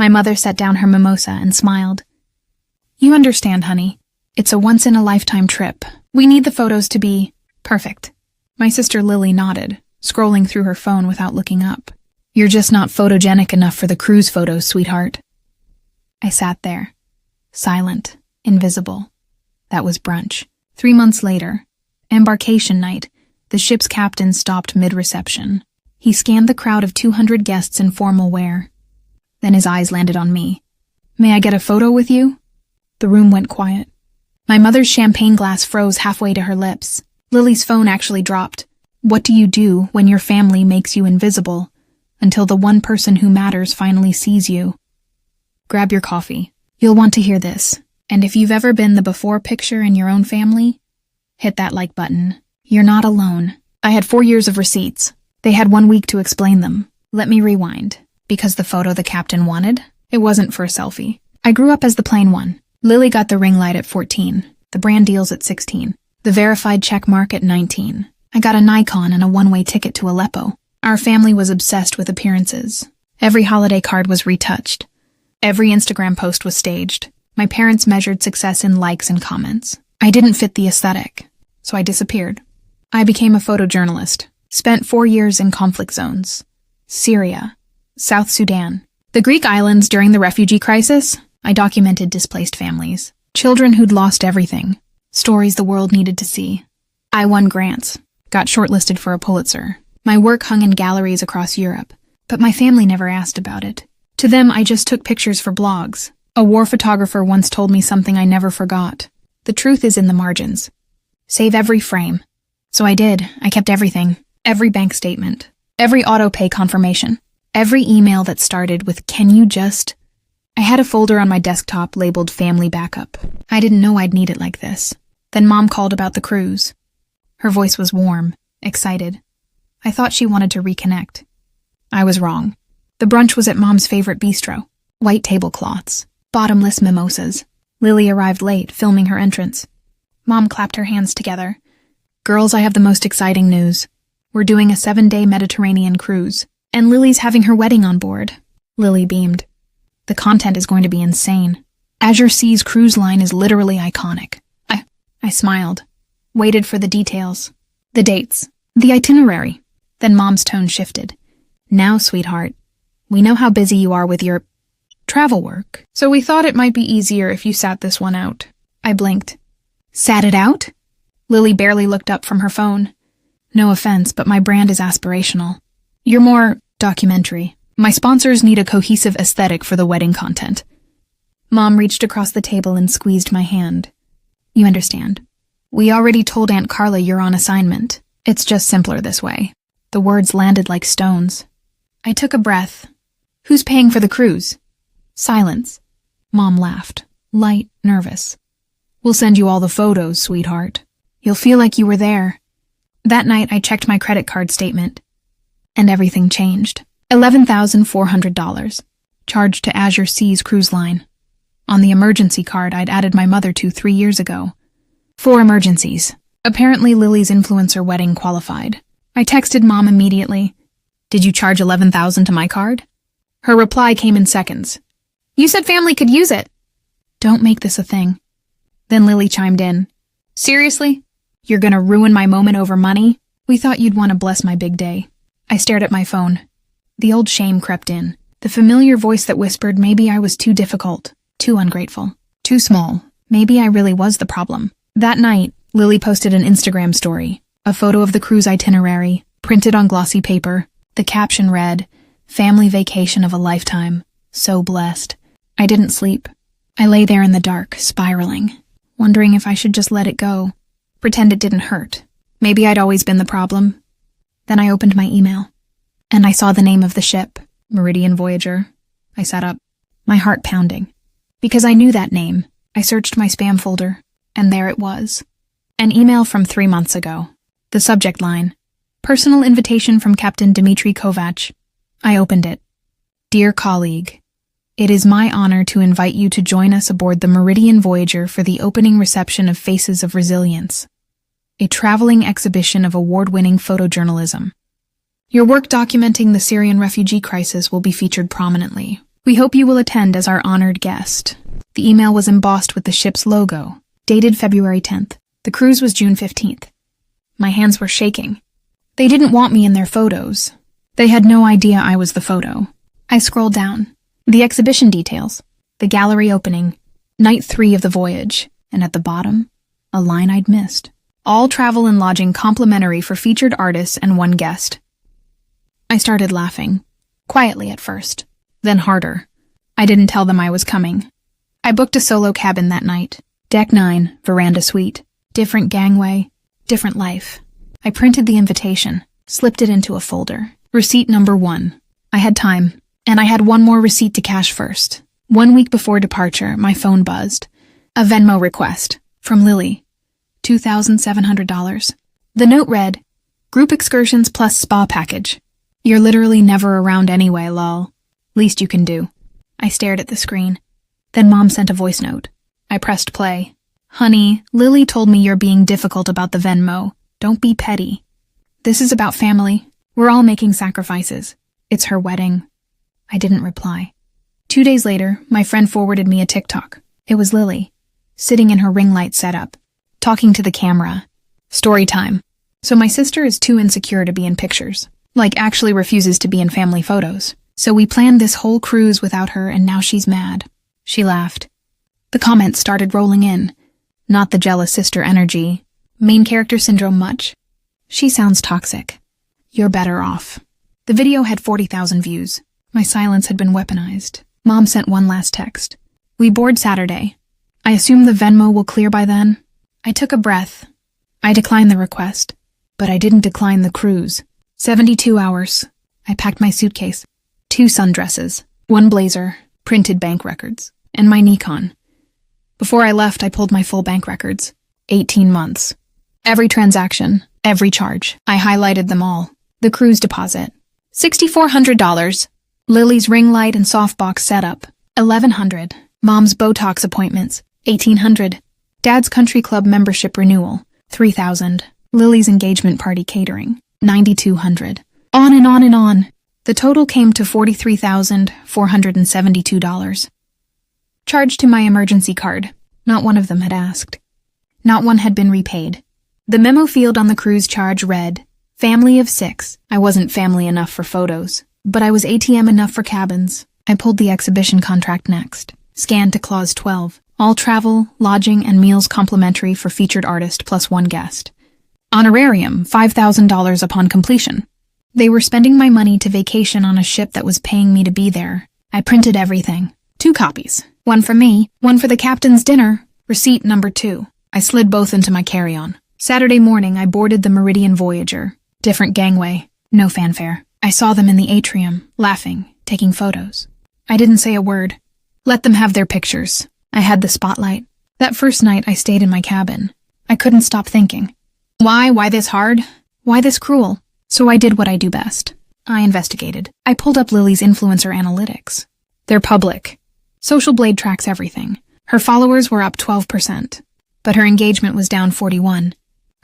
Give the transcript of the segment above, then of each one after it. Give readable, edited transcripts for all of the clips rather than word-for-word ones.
My mother set down her mimosa and smiled. You understand, honey. It's a once-in-a-lifetime trip. We need the photos to be perfect. My sister Lily nodded, scrolling through her phone without looking up. You're just not photogenic enough for the cruise photos, sweetheart. I sat there, silent, invisible. That was brunch. 3 months later, embarkation night, the ship's captain stopped mid-reception. He scanned the crowd of 200 guests in formal wear. Then his eyes landed on me. May I get a photo with you? The room went quiet. My mother's champagne glass froze halfway to her lips. Lily's phone actually dropped. What do you do when your family makes you invisible until the one person who matters finally sees you? Grab your coffee. You'll want to hear this. And if you've ever been the before picture in your own family, hit that like button. You're not alone. I had 4 years of receipts. They had 1 week to explain them. Let me rewind. Because the photo the captain wanted, it wasn't for a selfie. I grew up as the plain one. Lily got the ring light at 14, the brand deals at 16, the verified check mark at 19. I got a Nikon and a one-way ticket to Aleppo. Our family was obsessed with appearances. Every holiday card was retouched. Every Instagram post was staged. My parents measured success in likes and comments. I didn't fit the aesthetic, so I disappeared. I became a photojournalist, spent 4 years in conflict zones. Syria, South Sudan, the Greek islands during the refugee crisis. I documented displaced families, children who'd lost everything, stories the world needed to see. I won grants, got shortlisted for a Pulitzer. My work hung in galleries across Europe, but my family never asked about it. To them, I just took pictures for blogs. A war photographer once told me something I never forgot. The truth is in the margins. Save every frame. So I did. I kept everything. Every bank statement. Every auto-pay confirmation. Every email that started with, "Can you just..." I had a folder on my desktop labeled Family Backup. I didn't know I'd need it like this. Then Mom called about the cruise. Her voice was warm, excited. I thought she wanted to reconnect. I was wrong. The brunch was at Mom's favorite bistro. White tablecloths. Bottomless mimosas. Lily arrived late, filming her entrance. Mom clapped her hands together. Girls, I have the most exciting news. We're doing a 7-day Mediterranean cruise, and Lily's having her wedding on board. Lily beamed. The content is going to be insane. Azure Sea's cruise line is literally iconic. I smiled, waited for the details, the dates, the itinerary. Then Mom's tone shifted. Now, sweetheart, we know how busy you are with your travel work, so we thought it might be easier if you sat this one out. I blinked. Sat it out? Lily barely looked up from her phone. No offense, but my brand is aspirational. You're more documentary. My sponsors need a cohesive aesthetic for the wedding content. Mom reached across the table and squeezed my hand. You understand. We already told Aunt Carla you're on assignment. It's just simpler this way. The words landed like stones. I took a breath. Who's paying for the cruise? Silence. Mom laughed, light, nervous. We'll send you all the photos, sweetheart. You'll feel like you were there. That night, I checked my credit card statement. And everything changed. $11,400. Charged to Azure Sea's cruise line. On the emergency card I'd added my mother to 3 years ago. 4 emergencies. Apparently Lily's influencer wedding qualified. I texted Mom immediately. Did you charge $11,000 to my card? Her reply came in seconds. You said family could use it. Don't make this a thing. Then Lily chimed in. Seriously? You're gonna ruin my moment over money? We thought you'd want to bless my big day. I stared at my phone. The old shame crept in. The familiar voice that whispered maybe I was too difficult, too ungrateful, too small. Maybe I really was the problem. That night, Lily posted an Instagram story. A photo of the cruise itinerary, printed on glossy paper. The caption read, "Family vacation of a lifetime. So blessed." I didn't sleep. I lay there in the dark, spiraling, wondering if I should just let it go. Pretend it didn't hurt. Maybe I'd always been the problem. Then I opened my email. And I saw the name of the ship, Meridian Voyager. I sat up, my heart pounding. Because I knew that name, I searched my spam folder, and there it was. An email from 3 months ago. The subject line, "Personal invitation from Captain Dmitry Kovac." I opened it. Dear colleague, it is my honor to invite you to join us aboard the Meridian Voyager for the opening reception of Faces of Resilience, a traveling exhibition of award-winning photojournalism. Your work documenting the Syrian refugee crisis will be featured prominently. We hope you will attend as our honored guest. The email was embossed with the ship's logo, dated February 10th. The cruise was June 15th. My hands were shaking. They didn't want me in their photos. They had no idea I was the photo. I scrolled down. The exhibition details. The gallery opening. Night 3 of the voyage. And at the bottom, a line I'd missed. All travel and lodging complimentary for featured artists and one guest. I started laughing. Quietly at first. Then harder. I didn't tell them I was coming. I booked a solo cabin that night. Deck 9, veranda suite. Different gangway. Different life. I printed the invitation. Slipped it into a folder. Receipt number 1. I had time. And I had one more receipt to cash first. 1 week before departure, my phone buzzed. A Venmo request. From Lily. $2,700. The note read, Group excursions plus spa package. You're literally never around anyway, lol. Least you can do. I stared at the screen. Then Mom sent a voice note. I pressed play. Honey, Lily told me you're being difficult about the Venmo. Don't be petty. This is about family. We're all making sacrifices. It's her wedding. I didn't reply. 2 days later, my friend forwarded me a TikTok. It was Lily, sitting in her ring light setup, talking to the camera. Storytime. So my sister is too insecure to be in pictures. Like, actually refuses to be in family photos. So we planned this whole cruise without her, and now she's mad. She laughed. The comments started rolling in. Not the jealous sister energy. Main character syndrome much. She sounds toxic. You're better off. The video had 40,000 views. My silence had been weaponized. Mom sent one last text. We board Saturday. I assume the Venmo will clear by then. I took a breath. I declined the request. But I didn't decline the cruise. 72 hours. I packed my suitcase. 2 sundresses, 1 blazer, printed bank records, and my Nikon. Before I left, I pulled my full bank records. 18 months. Every transaction, every charge. I highlighted them all. The cruise deposit. $6,400. Lily's ring light and softbox setup. $1,100. Mom's Botox appointments. $1,800. Dad's country club membership renewal. $3,000. Lily's engagement party catering. $9,200. On and on and on. The total came to $43,472. Charged to my emergency card. Not one of them had asked. Not one had been repaid. The memo field on the cruise charge read, Family of 6. I wasn't family enough for photos, but I was ATM enough for cabins. I pulled the exhibition contract next. Scanned to clause 12. All travel, lodging, and meals complimentary for featured artist plus one guest. Honorarium, $5,000 upon completion. They were spending my money to vacation on a ship that was paying me to be there. I printed everything. 2 copies. One for me, one for the captain's dinner. Receipt number 2. I slid both into my carry-on. Saturday morning, I boarded the Meridian Voyager. Different gangway. No fanfare. I saw them in the atrium, laughing, taking photos. I didn't say a word. Let them have their pictures. I had the spotlight. That first night, I stayed in my cabin. I couldn't stop thinking. Why this hard? Why this cruel? So I did what I do best. I investigated. I pulled up Lily's influencer analytics. They're public. Social Blade tracks everything. Her followers were up 12%, but her engagement was down 41%.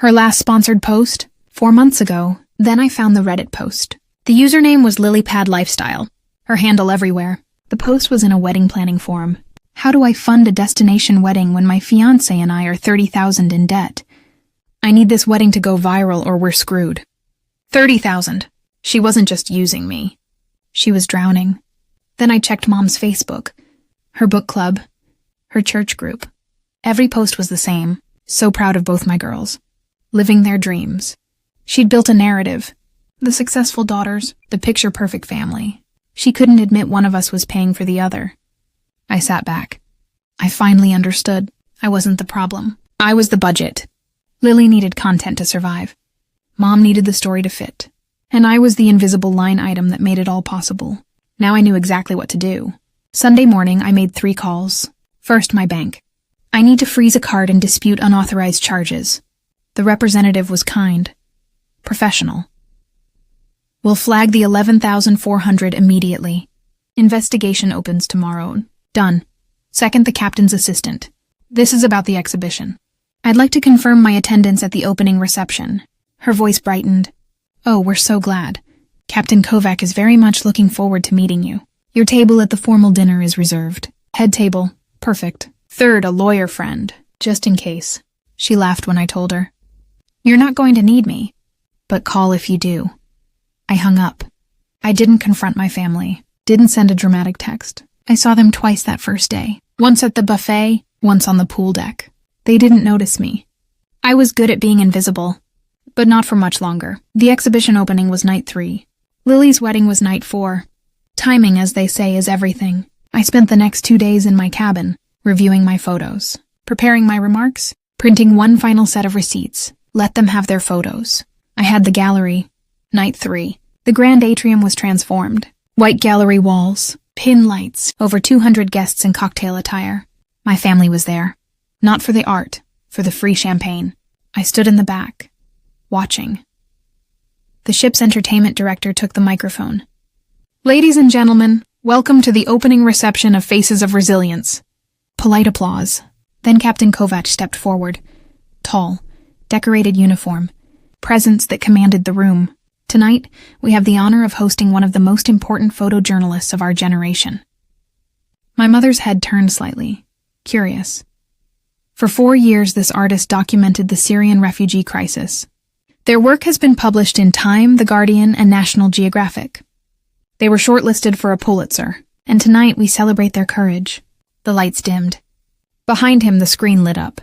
Her last sponsored post? 4 months ago. Then I found the Reddit post. The username was LilyPad Lifestyle. Her handle everywhere. The post was in a wedding planning forum. How do I fund a destination wedding when my fiancé and I are $30,000 in debt? I need this wedding to go viral or we're screwed. $30,000. She wasn't just using me. She was drowning. Then I checked Mom's Facebook, her book club, her church group. Every post was the same. So proud of both my girls. Living their dreams. She'd built a narrative. The successful daughters, the picture-perfect family. She couldn't admit one of us was paying for the other. I sat back. I finally understood. I wasn't the problem. I was the budget. Lily needed content to survive. Mom needed the story to fit. And I was the invisible line item that made it all possible. Now I knew exactly what to do. Sunday morning, I made 3 calls. First, my bank. I need to freeze a card and dispute unauthorized charges. The representative was kind. Professional. We'll flag the $11,400 immediately. Investigation opens tomorrow. Done. Second, the captain's assistant. This is about the exhibition. I'd like to confirm my attendance at the opening reception. Her voice brightened. Oh, we're so glad. Captain Kovac is very much looking forward to meeting you. Your table at the formal dinner is reserved. Head table, perfect. Third, a lawyer friend, just in case. She laughed when I told her. You're not going to need me, but call if you do. I hung up. I didn't confront my family, didn't send a dramatic text. I saw them twice that first day, once at the buffet, once on the pool deck. They didn't notice me. I was good at being invisible, but not for much longer. The exhibition opening was night 3. Lily's wedding was night 4. Timing, as they say, is everything. I spent the next 2 days in my cabin, reviewing my photos, preparing my remarks, printing one final set of receipts. Let them have their photos. I had the gallery. Night 3. The grand atrium was transformed. White gallery walls, pin lights, over 200 guests in cocktail attire. My family was there. Not for the art, for the free champagne. I stood in the back, watching. The ship's entertainment director took the microphone. Ladies and gentlemen, welcome to the opening reception of Faces of Resilience. Polite applause. Then Captain Kovac stepped forward. Tall, decorated uniform, presence that commanded the room. Tonight, we have the honor of hosting one of the most important photojournalists of our generation. My mother's head turned slightly, curious. For 4 years, this artist documented the Syrian refugee crisis. Their work has been published in Time, The Guardian, and National Geographic. They were shortlisted for a Pulitzer, and tonight we celebrate their courage. The lights dimmed. Behind him, the screen lit up.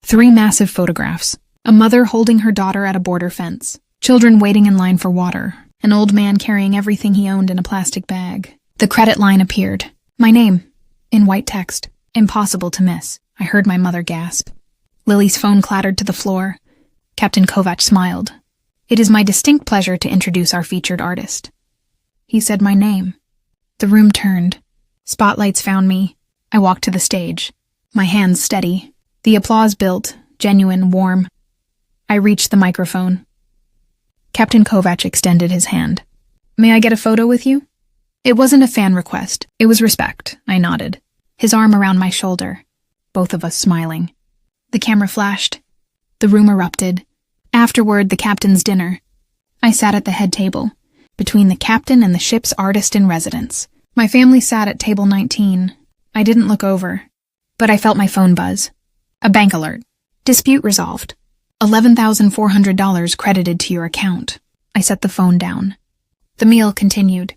3 massive photographs. A mother holding her daughter at a border fence. Children waiting in line for water. An old man carrying everything he owned in a plastic bag. The credit line appeared. My name, in white text. Impossible to miss. I heard my mother gasp. Lily's phone clattered to the floor. Captain Kovac smiled. It is my distinct pleasure to introduce our featured artist. He said my name. The room turned. Spotlights found me. I walked to the stage. My hands steady. The applause built, genuine, warm. I reached the microphone. Captain Kovac extended his hand. May I get a photo with you? It wasn't a fan request. It was respect. I nodded. His arm around my shoulder. Both of us smiling. The camera flashed. The room erupted. Afterward, the captain's dinner. I sat at the head table, between the captain and the ship's artist-in-residence. My family sat at table 19. I didn't look over, but I felt my phone buzz. A bank alert. Dispute resolved. $11,400 credited to your account. I set the phone down. The meal continued.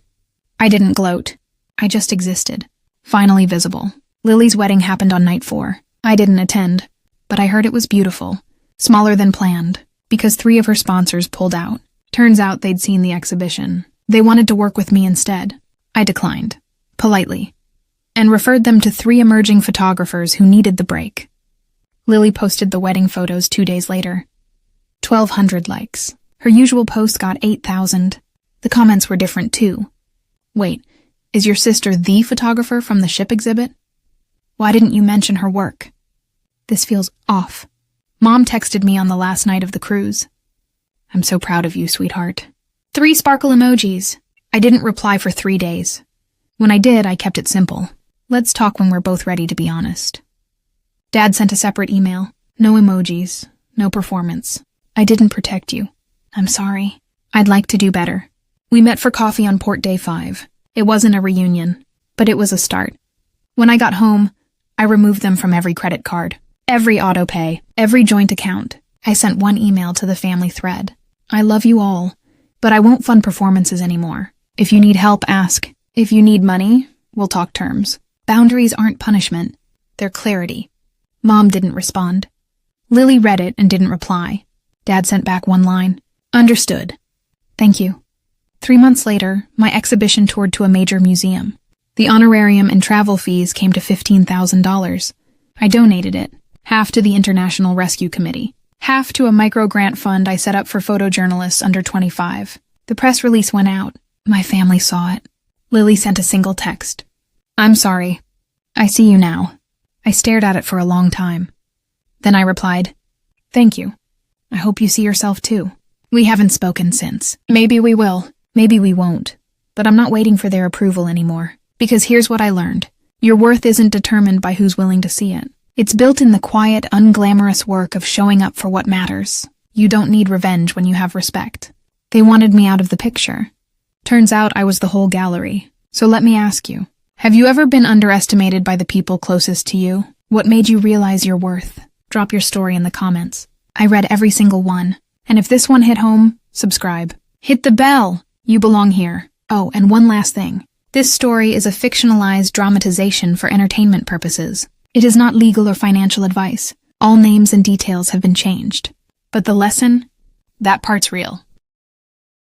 I didn't gloat. I just existed. Finally visible. Lily's wedding happened on night 4. I didn't attend, but I heard it was beautiful. Smaller than planned, because 3 of her sponsors pulled out. Turns out they'd seen the exhibition. They wanted to work with me instead. I declined, politely, and referred them to 3 emerging photographers who needed the break. Lily posted the wedding photos 2 days later. 1,200 likes. Her usual post got 8,000. The comments were different too. Wait, is your sister the photographer from the ship exhibit? Why didn't you mention her work? This feels off. Mom texted me on the last night of the cruise. I'm so proud of you, sweetheart. 3 sparkle emojis. I didn't reply for 3 days. When I did, I kept it simple. Let's talk when we're both ready to be honest. Dad sent a separate email. No emojis. No performance. I didn't protect you. I'm sorry. I'd like to do better. We met for coffee on port day 5. It wasn't a reunion, but it was a start. When I got home, I removed them from every credit card, every auto pay, every joint account. I sent one email to the family thread. I love you all, but I won't fund performances anymore. If you need help, ask. If you need money, we'll talk terms. Boundaries aren't punishment. They're clarity. Mom didn't respond. Lily read it and didn't reply. Dad sent back one line. Understood. Thank you. 3 months later, my exhibition toured to a major museum. The honorarium and travel fees came to $15,000. I donated it, half to the International Rescue Committee, half to a micro-grant fund I set up for photojournalists under 25. The press release went out. My family saw it. Lily sent a single text. I'm sorry. I see you now. I stared at it for a long time. Then I replied, thank you. I hope you see yourself too. We haven't spoken since. Maybe we will. Maybe we won't. But I'm not waiting for their approval anymore. Because here's what I learned. Your worth isn't determined by who's willing to see it. It's built in the quiet, unglamorous work of showing up for what matters. You don't need revenge when you have respect. They wanted me out of the picture. Turns out I was the whole gallery. So let me ask you, have you ever been underestimated by the people closest to you? What made you realize your worth? Drop your story in the comments. I read every single one. And if this one hit home, subscribe. Hit the bell. You belong here. Oh, and one last thing. This story is a fictionalized dramatization for entertainment purposes. It is not legal or financial advice. All names and details have been changed. But the lesson? That part's real.